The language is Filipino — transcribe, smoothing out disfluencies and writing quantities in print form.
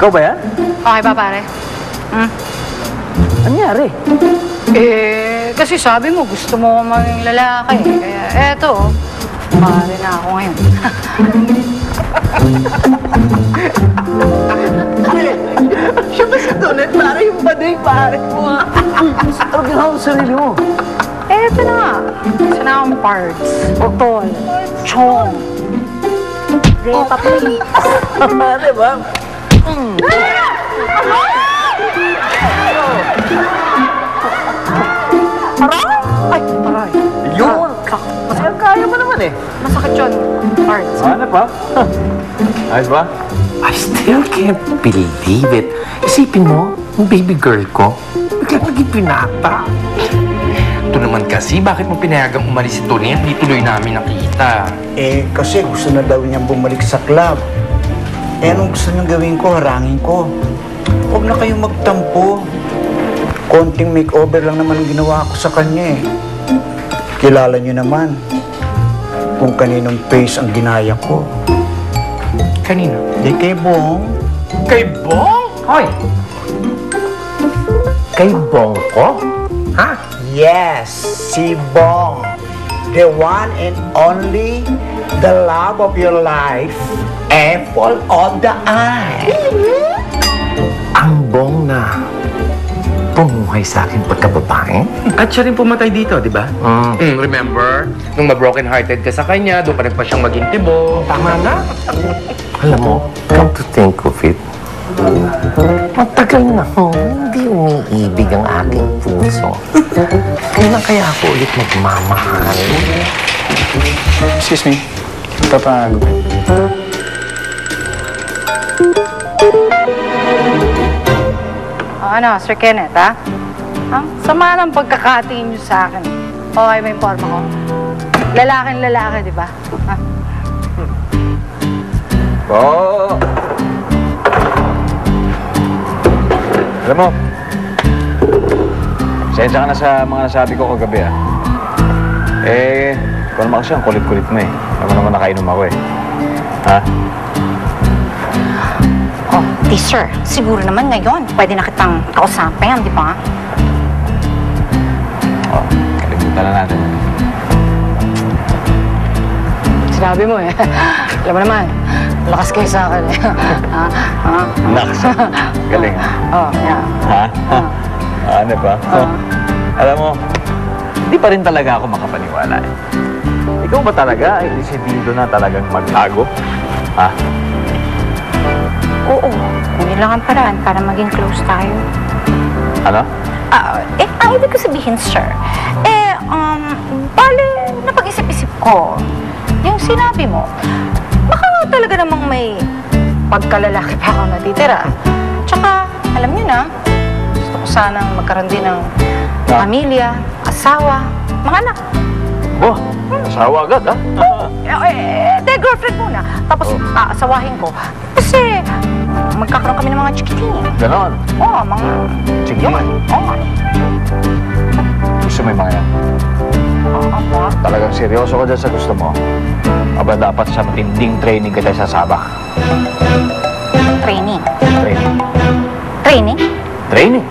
Ikaw ba yan? Okay ba, pare? Anyari? Kasi sabi mo, gusto mo maging lalaki. Kaya eto, pare na ako ngayon. Siya ba si Tonet? Pare yung baday, pare mo. Sarap yung hawak sa sarili mo. Eto na nga. Isa na akong parts. Otol. Chong. Repa play. Diba? Ay, aray. Yun! Kaya mo naman eh. Masakit yun. Parts. Ano pa? Ayos ba? I still can't believe it. Isipin mo, yung baby girl ko, biglang naging pinata. Ito naman kasi, bakit mo pinayagang umalis si Tony at di tuloy namin nakita? Kasi gusto na daw niyang bumalik sa club. Anong gusto niyang gawin ko, harangin ko. Huwag na kayong magtampo. Konting makeover lang naman ang ginawa ko sa kanya eh. Kilala niyo naman kung kaninong face ang ginaya ko. Kanina? Di kay Bong. Kay Bong? Hoy! Kay Bong ko? Ha? Yes, si Bong. The one and only, the love of your life, apple of the eye. Ang Bong na pumuhay sa akin pagkababae? At siya rin pumatay dito, di ba? Remember? Nung ma-broken-hearted ka sa kanya, doon pa rin pa siyang maging tibo. Tama na. Alam mo, come to think of it, matagal na hindi umiibig ang aking puso. Kailan kaya ako ulit magmamahal? Excuse me. Papagupit. Ano, Sir Kenneth, ha? Ang sama ng pagkakatingin niyo sa akin. Okay ba yung forma ko? Lalaking-lalaki, di ba? Ha? Oo. Alam mo, sensya ka na sa mga nasabi ko kagabi, ah. Ikaw naman kasi ang kulit-kulit mo, eh. Alam mo naman nakainom ako, eh. Ha? Oh, sir, siguro naman ngayon, pwede na kitang kausapin, di ba? Oh, kalimutan na natin. Sinabi mo, eh. Alam mo naman, lakas kayo sa akin, eh. Naks. Galing, ha? Oh, yeah. Ha? Ano ba? Alam mo, hindi pa rin talaga ako makapaniwala, eh. Ikaw ba talaga ay desidido na talagang maglago? Ha? Oo, hindi lang ang paraan para maging close tayo. Ano? Ang ibig ko sabihin, sir, bale, napag-isip-isip ko, yung sinabi mo, baka talaga namang may pagkalalaki pa ako natitira. Tsaka, alam niyo na, gusto ko sanang magkaroon din ng pamilya, asawa, mga anak. Oh, asawa agad, ha? Girlfriend muna. Tapos, aasawahin ko. Kasi, magkakaroon kami ng mga chikiting. Ganon. Oo, mga... Chikiting? Oo. Gusto mo yung mga yan? Oo. Talagang seryoso ka dyan sa gusto mo? Aba, dapat sa matinding training kita sasabak. Training. Training. Training? Training?